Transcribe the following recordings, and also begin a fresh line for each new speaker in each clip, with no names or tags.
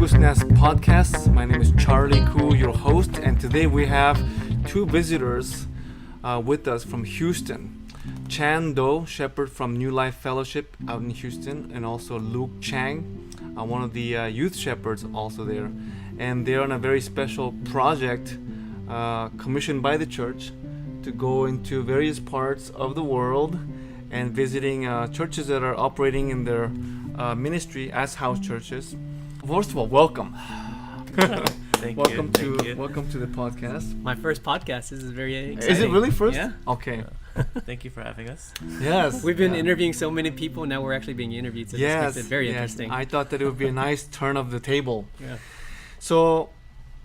Koo's Nest podcast. My name is Charlie Koo, your host, and today we have two visitors with us from Houston. Chang, shepherd from New Life Fellowship out in Houston, and also Luke Chang, one of the youth shepherds also there. And they're on a very special project commissioned by the church to go into various parts of the world and visiting churches that are operating in their ministry as house churches. First of all, welcome. Welcome to the podcast.
My first podcast. This is very exciting.
Is it really first?
Yeah.
Okay.
Thank you for having us.
Yes.
We've been interviewing so many people. Now we're actually being interviewed. So this makes it very interesting.
I thought that it would be a nice turn of the table.
Yeah.
So,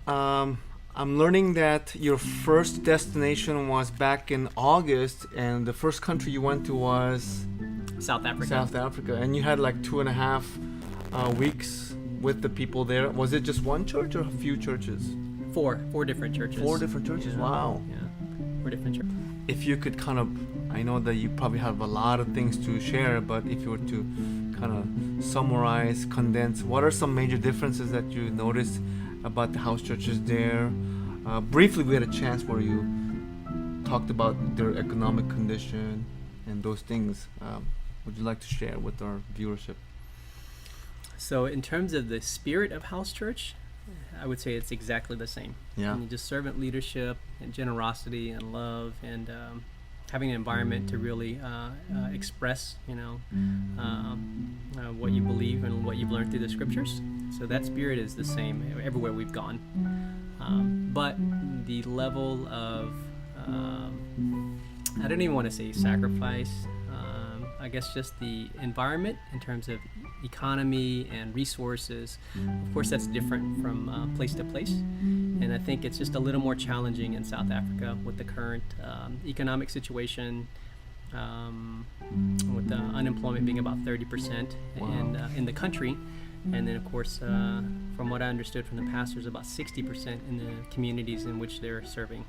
I'm learning that your first destination was back in August, and the first country you went to was
South Africa.
South Africa, and you had like 2.5 weeks with the people there. Was it just one church or a few churches?
Four different churches.
4 different churches.
Yeah.
Wow.
Yeah. 4 different churches.
If you could kind of, I know that you probably have a lot of things to share, but if you were to kind of summarize, condense, what are some major differences that you noticed about the house churches there? Briefly, we had a chance where you talked about their economic condition and those things. Would you like to share with our viewership?
So in terms of the spirit of house church, I would say it's exactly the same.
Yeah.
And just servant leadership and generosity and love and having an environment to really express, what you believe and what you've learned through the scriptures. So that spirit is the same everywhere we've gone. But the level of, I don't even want to say sacrifice, I guess just the environment in terms of economy and resources. Of course, that's different from place to place. And I think it's just a little more challenging in South Africa with the current economic situation, with the unemployment being about 30% in the country. And then, of course, from what I understood from the pastors, about 60% in the communities in which they're serving.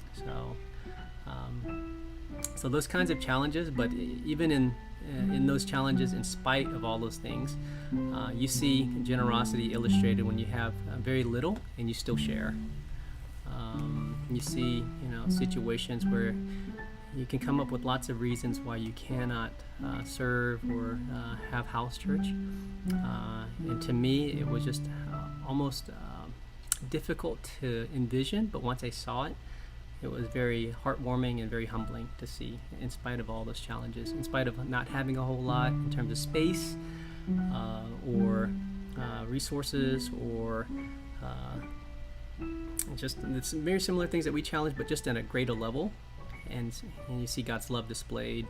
So those kinds of challenges, but even in those challenges, in spite of all those things, you see generosity illustrated when you have very little and you still share. You see, situations where you can come up with lots of reasons why you cannot serve or have house church. And to me, it was just almost difficult to envision, but once I saw it, it was very heartwarming and very humbling to see, in spite of all those challenges, in spite of not having a whole lot in terms of space or resources or just it's very similar things that we challenge, but just at a greater level. And you see God's love displayed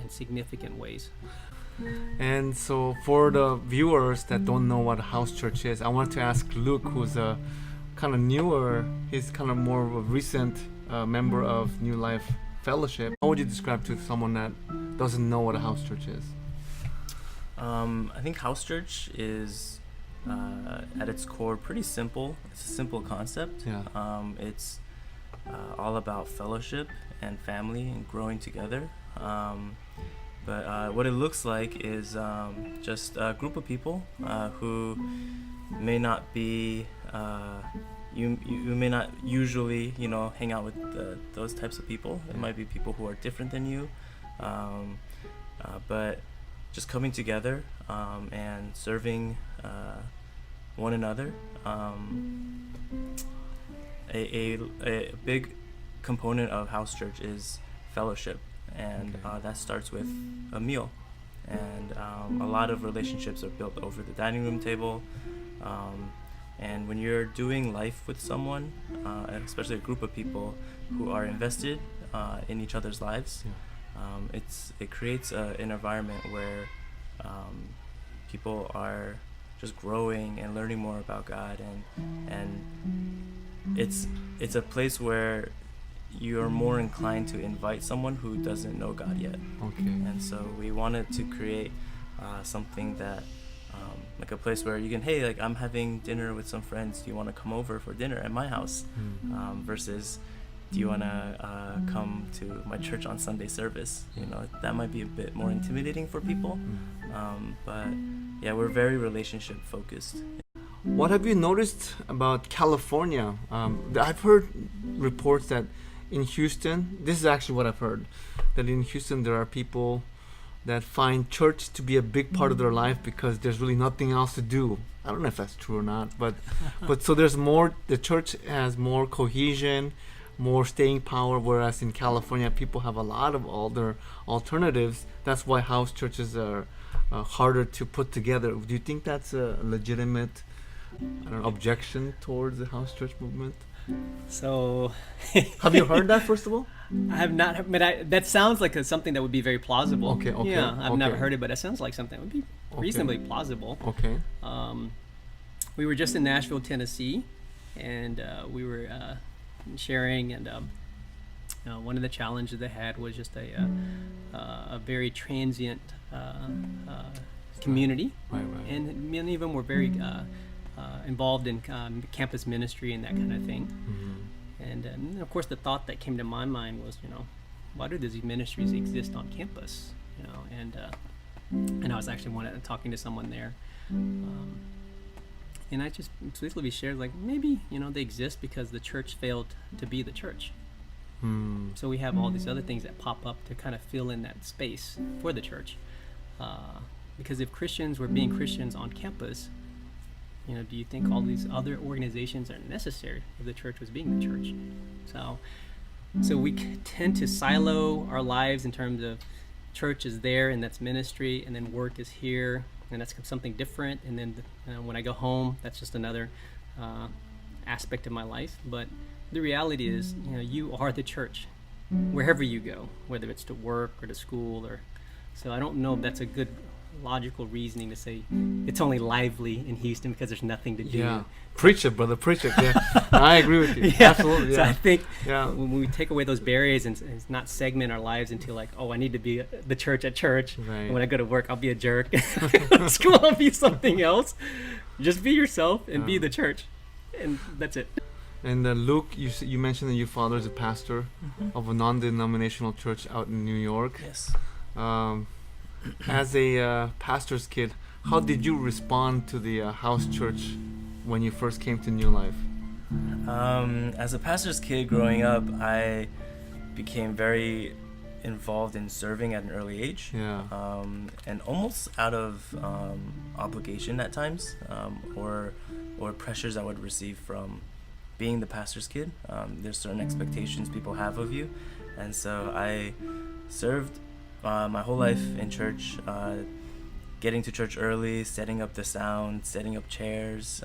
in significant ways.
And so for the viewers that don't know what a house church is, I want to ask Luke, who's a kind of newer, he's kind of more of a recent member of New Life Fellowship. How would you describe to someone that doesn't know what a house church is?
I think house church is at its core pretty simple. It's a simple concept.
Yeah.
It's all about fellowship and family and growing together. But what it looks like is just a group of people who may not be you may not usually hang out with those types of people. It might be people who are different than you, but just coming together and serving one another. A big component of house church is fellowship, and that starts with a meal, and a lot of relationships are built over the dining room table, and when you're doing life with someone, especially a group of people who are invested in each other's lives, it creates an environment where people are just growing and learning more about God, and it's a place where you're more inclined to invite someone who doesn't know God yet.
Okay.
And so we wanted to create something that like a place where you can, hey, like I'm having dinner with some friends, do you want to come over for dinner at my house? Versus, do you want to come to my church on Sunday service? That might be a bit more intimidating for people. But yeah, we're very relationship focused.
What have you noticed about California? I've heard reports that in Houston, this is actually what I've heard, that in Houston there are people that find church to be a big part of their life because there's really nothing else to do. I don't know if that's true or not, but so there's more. The church has more cohesion, more staying power, whereas in California people have a lot of other alternatives. That's why house churches are harder to put together. Do you think that's a legitimate objection towards the house church movement?
So,
Have you heard that, first of all?
I have not, but that sounds like something that would be very plausible.
Okay.
Yeah, I've never
okay.
heard it, but it sounds like something that would be reasonably plausible.
Okay.
We were just in Nashville, Tennessee, and we were sharing, and one of the challenges they had was just a very transient community,
Right.
and many of them were very involved in campus ministry and that kind of thing.
Mm-hmm.
And of course, the thought that came to my mind was, why do these ministries exist on campus? And I was actually talking to someone there, and I just swiftly shared, like, maybe they exist because the church failed to be the church. So we have all these other things that pop up to kind of fill in that space for the church. Because if Christians were being Christians on campus, do you think all these other organizations are necessary if the church was being the church? So we tend to silo our lives in terms of church is there and that's ministry, and then work is here and that's something different, and then when I go home, that's just another aspect of my life. But the reality is, you are the church wherever you go, whether it's to work or to school, or so I don't know if that's a good logical reasoning to say it's only lively in Houston because there's nothing to do.
Yeah, preach it, brother, preach it. Yeah, I agree with you.
Yeah.
Absolutely.
So
Yeah.
I think
Yeah.
when we take away those barriers and not segment our lives into like, oh, I need to be the church at church.
Right.
And when I go to work, I'll be a jerk. At school, I'll be something else. Just be yourself and be the church, and that's it.
And Luke, you mentioned that your father is a pastor of a non-denominational church out in New York.
Yes.
As a pastor's kid, how did you respond to the house church when you first came to New Life?
As a pastor's kid growing up, I became very involved in serving at an early age.
Yeah.
And almost out of obligation at times, or pressures I would receive from being the pastor's kid. There's certain expectations people have of you, and so I served my whole life in church, getting to church early, setting up the sound, setting up chairs,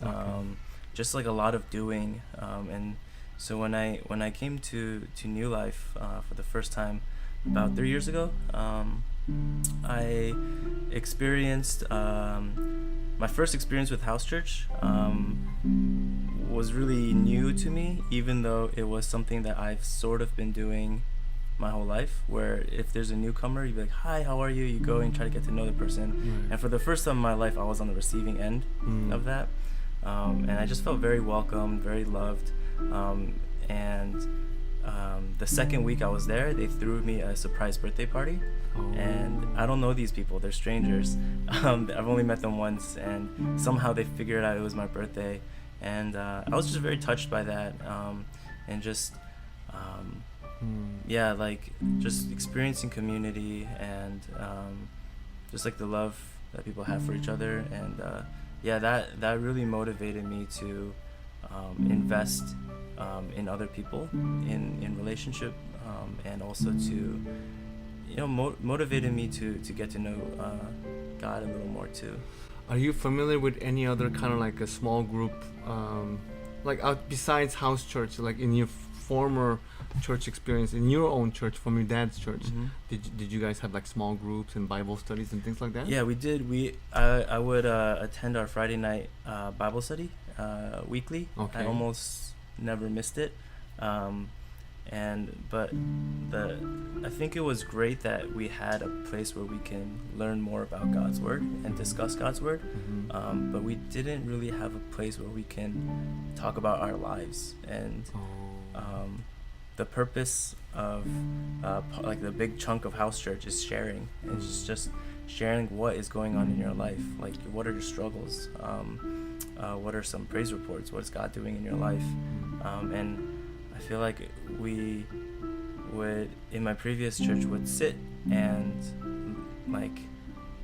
just like a lot of doing. And so when I came to New Life for the first time about 3 years ago, I experienced my first experience with house church. Was really new to me, even though it was something that I've sort of been doing my whole life, where if there's a newcomer, you'd be like, hi, how are you? You go and try to get to know the person.
Right.
And for the first time in my life, I was on the receiving end of that. And I just felt very welcomed, very loved. The second week I was there, they threw me a surprise birthday party. And I don't know these people, they're strangers. I've only met them once, and somehow they figured out it was my birthday. And I was just very touched by that, and just just experiencing community, and just like the love that people have for each other. And that really motivated me to invest in other people, in relationship, and also to motivated me to get to know God a little more too.
Are you familiar with any other kind of like a small group, besides house church, like in your former church experience, in your own church, from your dad's church? Did you guys have like small groups and Bible studies and things like that?
Yeah, we did. I would attend our Friday night Bible study weekly.
Okay.
I almost never missed it. I think it was great that we had a place where we can learn more about God's Word and discuss God's Word, but we didn't really have a place where we can talk about our lives. And the purpose of the big chunk of house church is sharing, and it's just sharing what is going on in your life, like what are your struggles, what are some praise reports? What is God doing in your life? And I feel like we would, in my previous church, would sit and like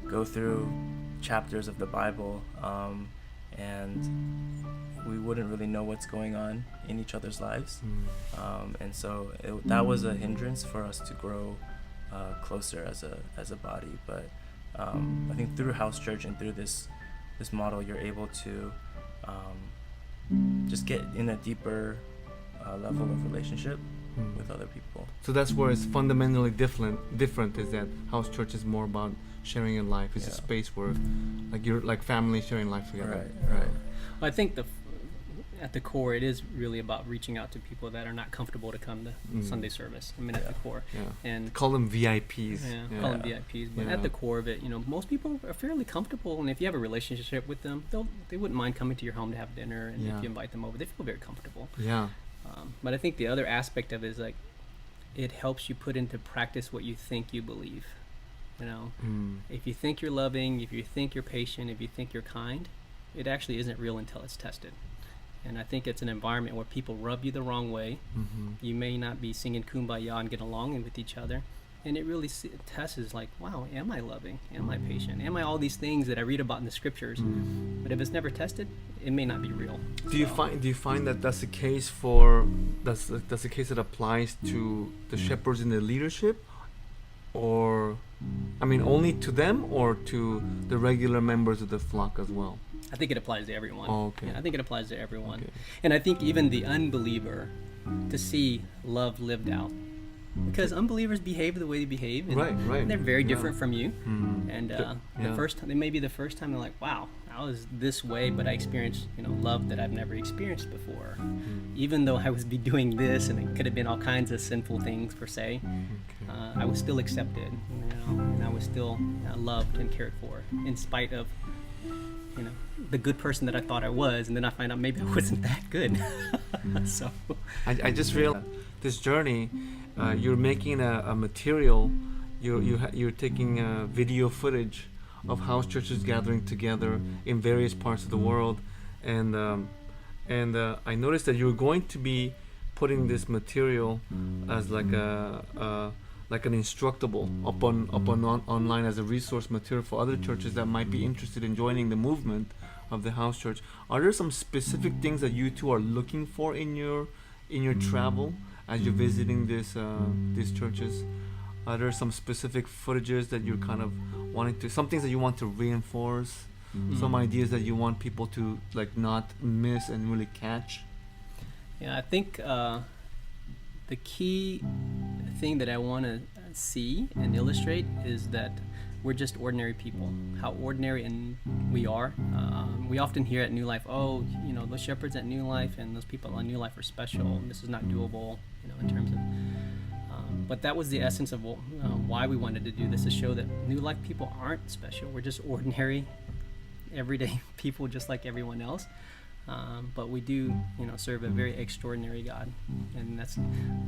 go through chapters of the Bible, and we wouldn't really know what's going on in each other's lives. And so that was a hindrance for us to grow closer as a body. But I think through house church and through this model, you're able to just get in a deeper level of relationship with other people.
So that's where it's fundamentally different is that house church is more about sharing your life. It's a space where like you're like family sharing life together.
Right.
Well, I think at the core, it is really about reaching out to people that are not comfortable to come to Sunday service. I mean, at the core, and
call them VIPs.
Call them VIPs. But at the core of it, most people are fairly comfortable, and if you have a relationship with them, they wouldn't mind coming to your home to have dinner, and if you invite them over, they feel very comfortable.
Yeah.
But I think the other aspect of it is like, it helps you put into practice what you think you believe. If you think you're loving, if you think you're patient, if you think you're kind, it actually isn't real until it's tested. And I think it's an environment where people rub you the wrong way. You may not be singing Kumbaya and getting along with each other. And it really tests like, wow, am I loving? Am I patient? Am I all these things that I read about in the scriptures? But if it's never tested, it may not be real.
Do you find that that's the case for that's the case that applies to the shepherds in the leadership, or I mean only to them, or to the regular members of the flock as well?
I think it applies to everyone.
Oh, okay.
Yeah, I think it applies to everyone.
Okay.
And I think even the unbeliever, to see love lived out. Because unbelievers behave the way they behave. And
Right.
they're very different from you. And
Yeah.
the first time, it may be the first time they're like, wow, I was this way, but I experienced, love that I've never experienced before. Even though I was doing this, and it could have been all kinds of sinful things per se, I was still accepted, and I was still loved and cared for, in spite of, the good person that I thought I was, and then I find out maybe I wasn't that good. So
I just realized this journey, you're making a material, you're taking video footage of house churches gathering together in various parts of the world, and I noticed that you're going to be putting this material as like an instructable up online as a resource material for other churches that might be interested in joining the movement of the house church. Are there some specific things that you two are looking for in your travel as you're visiting these churches? Are there some specific footages that you're kind of wanting to, some things that you want to reinforce, some ideas that you want people to like not miss and really catch?
Yeah, I think the key thing that I want to see and illustrate is that we're just ordinary people. How ordinary and we are. We often hear at New Life, those shepherds at New Life and those people on New Life are special. This is not doable, in terms of. But that was the essence of why we wanted to do this, to show that New Life people aren't special. We're just ordinary, everyday people, just like everyone else. But we do, serve a very extraordinary God, and that's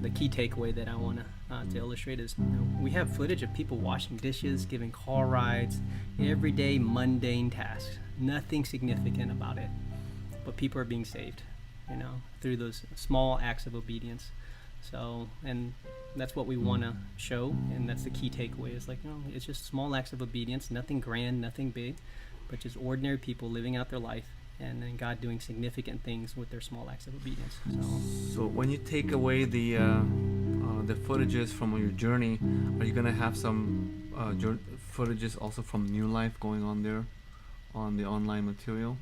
the key takeaway that I want to illustrate is, we have footage of people washing dishes, giving car rides, everyday mundane tasks, nothing significant about it, but people are being saved, through those small acts of obedience. So, and that's what we want to show, and that's the key takeaway is like, it's just small acts of obedience, nothing grand, nothing big, but just ordinary people living out their life, and then God doing significant things with their small acts of obedience.
So when you take away the footages from your journey, are you gonna have some footages also from New Life going on there, on the online material?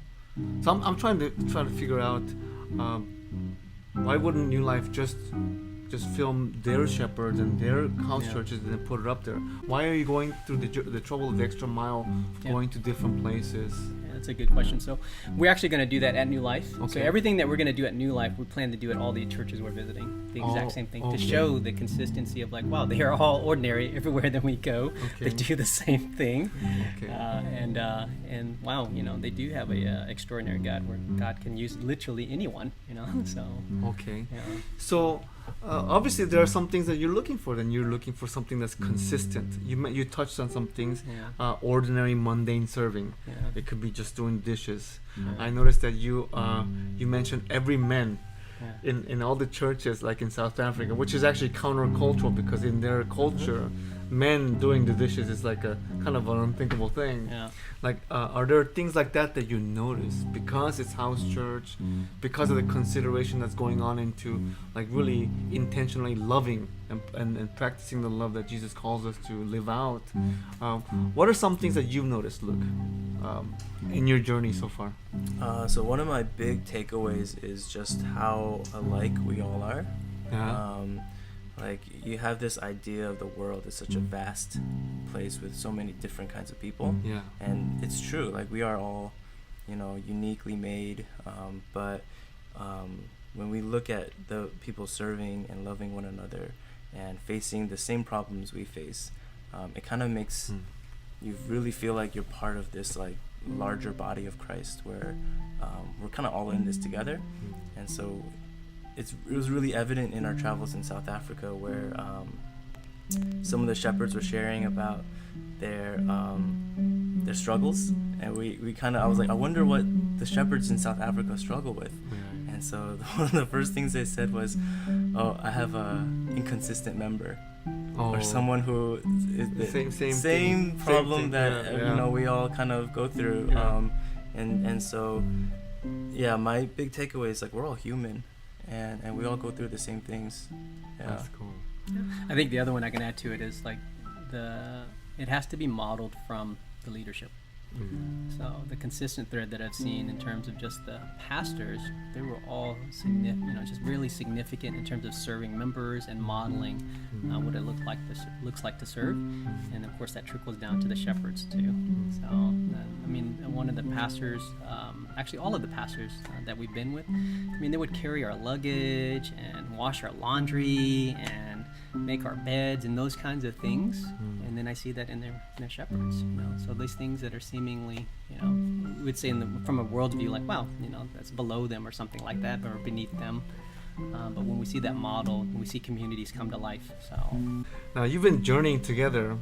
So I'm trying to figure out why wouldn't New Life just film their shepherds and their house churches and then put it up there? Why are you going through the trouble of the extra mile, going to different places?
That's a good question. So we're actually going to do that at New Life.
Okay.
So everything that we're going to do at New Life, we plan to do at all the churches we're visiting. The exact same thing, to show the consistency of like, wow, they are all ordinary everywhere that we go. They do the same thing. And wow, they do have a extraordinary God where God can use literally anyone. So.
Okay.
Yeah.
So obviously there are some things that you're looking for. Then you're looking for something that's consistent. You touched on some things,
Yeah.
ordinary, mundane serving.
Yeah.
It could be just doing dishes.
Yeah.
I noticed that you mentioned every man
Yeah.
in all the churches, like in South Africa, which is actually countercultural because in their culture, men doing the dishes is like a kind of an unthinkable thing.
Yeah.
Like, are there things like that that you notice because it's house church, because of the consideration that's going on into like really intentionally loving and practicing the love that Jesus calls us to live out? What are some things that you've noticed, Luke, in your journey so far?
So one of my big takeaways is just how alike we all are.
Yeah.
Like you have this idea of the world as such a vast place with so many different kinds of people.
Yeah.
And it's true, like we are all, uniquely made, but when we look at the people serving and loving one another and facing the same problems we face, it kind of makes you really feel like you're part of this like larger body of Christ where we're kind of all in this together. And so it was really evident in our travels in South Africa where some of the shepherds were sharing about their struggles, and we kind of, I was like, I wonder what the shepherds in South Africa struggle with. And so one of the first things they said was, oh, I have a inconsistent member, or someone who is the same problem that we all kind of go through. And so yeah, my big takeaway is like we're all human, and we all go through the same things. Yeah.
That's cool.
I think the other one I can add to it is like it has to be modeled from the leadership. So the consistent thread that I've seen in terms of just the pastors, they were all just really significant in terms of serving members and modeling what it looks like to serve, and of course that trickles down to the shepherds too. So I mean, one of the pastors, actually all of the pastors that we've been with, I mean, they would carry our luggage and wash our laundry and make our beds and those kinds of things, and then I see that in their shepherds. So these things that are seemingly, we would say from a worldview, like, wow, that's below them or something like that, or beneath them. But when we see that model, we see communities come to life. So
now you've been journeying together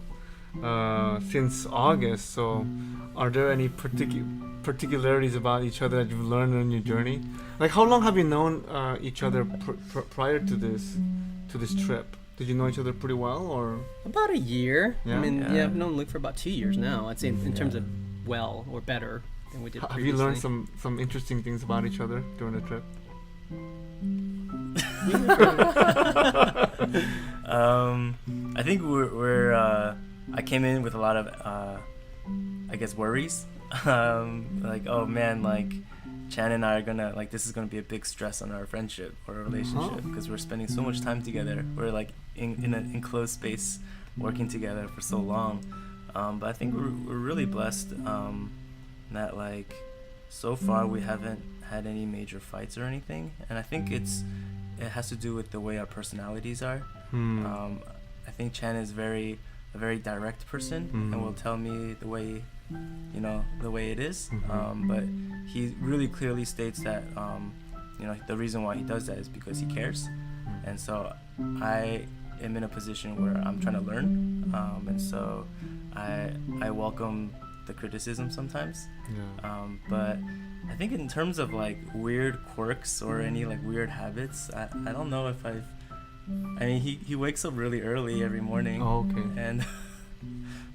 since August. So are there any particularities about each other that you've learned on your journey? Like, how long have you known each other prior to this trip? Did you know each other pretty well, or
about a year?
Yeah?
I mean, I've known Luke for about 2 years now. I'd say in terms of well or better than we did previously.
Have you learned some interesting things about each other during the trip?
I think I came in with a lot of I guess worries, like, oh man, like Chan and I are gonna, like, this is gonna be a big stress on our friendship or our relationship because we're spending so much time together. We're like in an enclosed space working together for so long. But I think we're really blessed that like so far we haven't had any major fights or anything. And I think it has to do with the way our personalities are. I think Chan is a very direct person and will tell me the way it is. But he really clearly states that the reason why he does that is because he cares. And so I am in a position where I'm trying to learn, and so I welcome the criticism sometimes. But I think in terms of like weird quirks or any like weird habits, I don't know if I mean he wakes up really early every morning.
Oh, okay.
And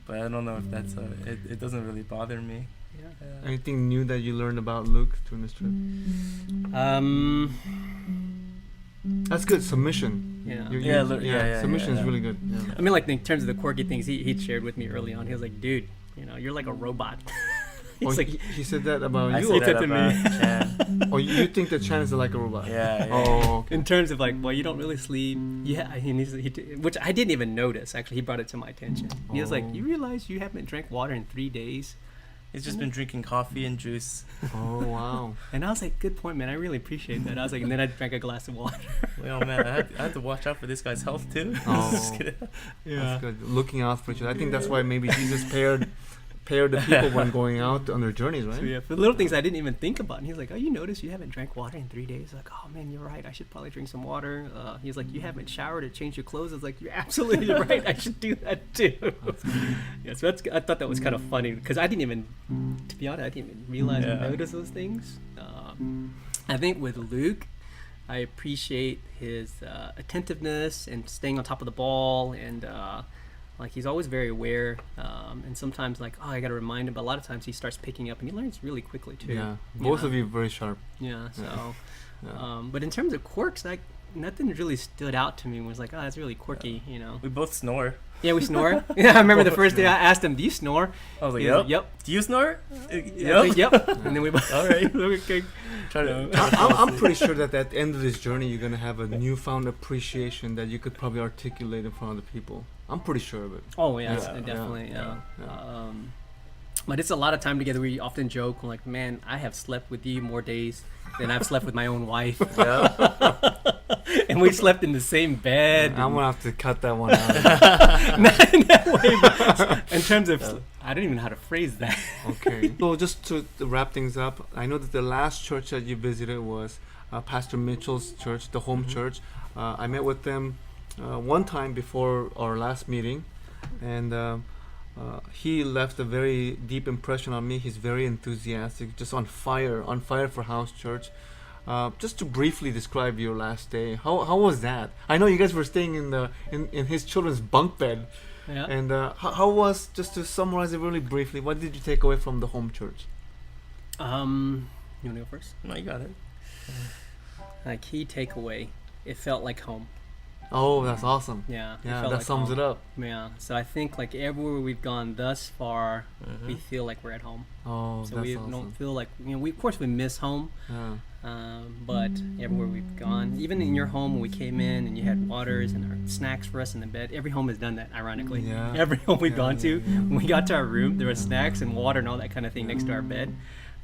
but I don't know if that's it doesn't really bother me.
Anything new that you learned about Luke during this trip? That's good. Submission. Submission is really good. Yeah.
I mean, like in terms of the quirky things he'd shared with me early on, he was like, dude, you're like a robot. He's like,
he said that about
I
you.
said that
to
about
me.
Chan.
Oh, you think that Chan is like a robot?
Yeah.
Oh, okay.
in terms of like, well, you don't really sleep. Yeah, which I didn't even notice. Actually, he brought it to my attention. He was like, you realize you haven't drank water in 3 days?
He's just been drinking coffee and juice.
Oh, wow.
And I was like, good point, man. I really appreciate that. I was like, and then I drank a glass of water.
Oh man, I had to watch out for this guy's health too.
Oh.
Just kidding.
That's good. Looking out for each other. I think that's why maybe Jesus prepare the people when going out on their journeys, right?
So yeah, for little things I didn't even think about. And he's like, "Oh, you notice you haven't drank water in 3 days?" Like, "Oh man, you're right. I should probably drink some water." He's like, "You haven't showered or changed your clothes?" I was like, "You're absolutely right. I should do that too." Yeah, so I thought that was kind of funny because I didn't even, to be honest, I didn't even realize or notice those things. I think with Luke, I appreciate his attentiveness and staying on top of the ball, and like he's always very aware. And sometimes like, oh, I got to remind him, but a lot of times he starts picking up and he learns really quickly too.
Yeah, both of you are very sharp.
Yeah. So,
Yeah.
but in terms of quirks, like nothing really stood out to me. Was like, oh, that's really quirky, you know.
We both snore.
Yeah, we snore. Yeah, I remember the first day I asked him, "Do you snore?"
I was like,
He
yep.
was Yep.
Do you snore?
Yeah, I said, yep. And then we both.
All right.
Okay.
Try to.
I'm pretty sure that at the end of this journey, you're gonna have a newfound appreciation that you could probably articulate in front of the people. I'm pretty sure of it.
Oh yeah,
Yeah,
definitely.
yeah,
Yeah.
yeah.
But it's a lot of time together. We often joke, like, "Man, I have slept with you more days than I've slept with my own wife." And we slept in the same bed.
I'm gonna have to cut that one out.
Not in that way, but in terms of, I don't even know how to phrase that.
Okay. So just to wrap things up, I know that the last church that you visited was Pastor Mitchell's church, the home church. I met with them one time before our last meeting, and he left a very deep impression on me. He's very enthusiastic, just on fire for house church. Just to briefly describe your last day, how was that? I know you guys were staying in his children's bunk bed,
Yeah.
and how was, just to summarize it really briefly, what did you take away from the home church?
You want to go first?
No, you got it.
Key takeaway, it felt like home.
Oh, that's awesome.
Yeah. It
Yeah,
felt
that
like
sums
home.
it up.
Yeah. So I think like everywhere we've gone thus far,
Mm-hmm.
we feel like we're at home.
Oh,
So
that's
we
awesome.
don't feel like, we of course we miss home,
Yeah.
but everywhere we've gone, even in your home when we came in and you had waters and our snacks for us in the bed, every home has done that, ironically.
Yeah.
Every home we've
Yeah,
gone to,
yeah, yeah.
when we got to our room, there was snacks and water and all that kind of thing next to our bed,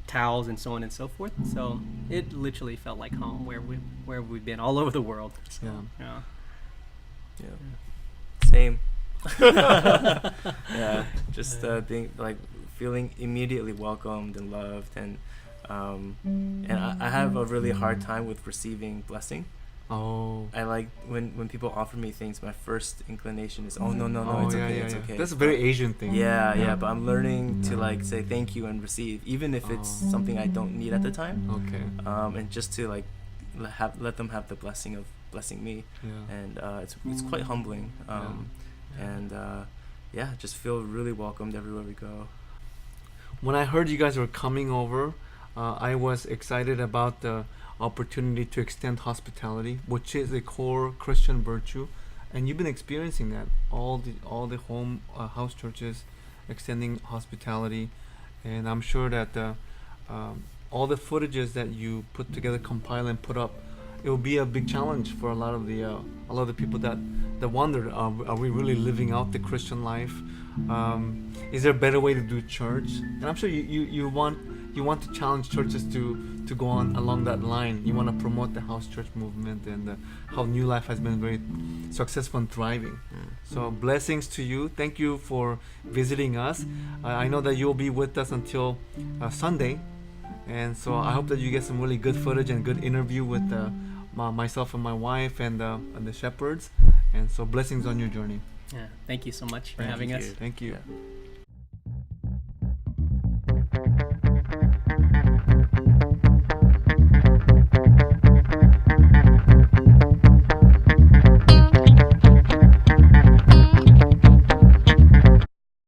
towels and so on and so forth. So it literally felt like home where we've been all over the world. So,
Yeah.
Yeah. Same. Yeah. Just being like feeling immediately welcomed and loved, and I have a really hard time with receiving blessing.
Oh.
I like when people offer me things, my first inclination is, oh no,
Oh,
it's
yeah,
okay,
yeah,
it's
yeah.
okay.
That's a very Asian thing.
Yeah, but I'm learning to like say thank you and receive, even if it's
Oh.
something I don't need at the time.
Okay.
And just to like let them have the blessing of blessing me,
Yeah.
and it's quite humbling. And yeah, just feel really welcomed everywhere we go.
When I heard you guys were coming over, I was excited about the opportunity to extend hospitality, which is a core Christian virtue, and you've been experiencing that all the home house churches extending hospitality, and I'm sure that all the footages that you put together, compile and put up, it will be a big challenge for a lot of the people that wonder, are we really living out the Christian life? Is there a better way to do church? And I'm sure you want to challenge churches to go on along that line. You want to promote the house church movement and how New Life has been very successful and thriving. So blessings to you. Thank you for visiting us. I know that you'll be with us until Sunday, and so I hope that you get some really good footage and good interview with myself and my wife and the shepherds. And so blessings on your journey.
Yeah. Thank you so much for
Thank
having
you.
us.
Thank you.
Yeah.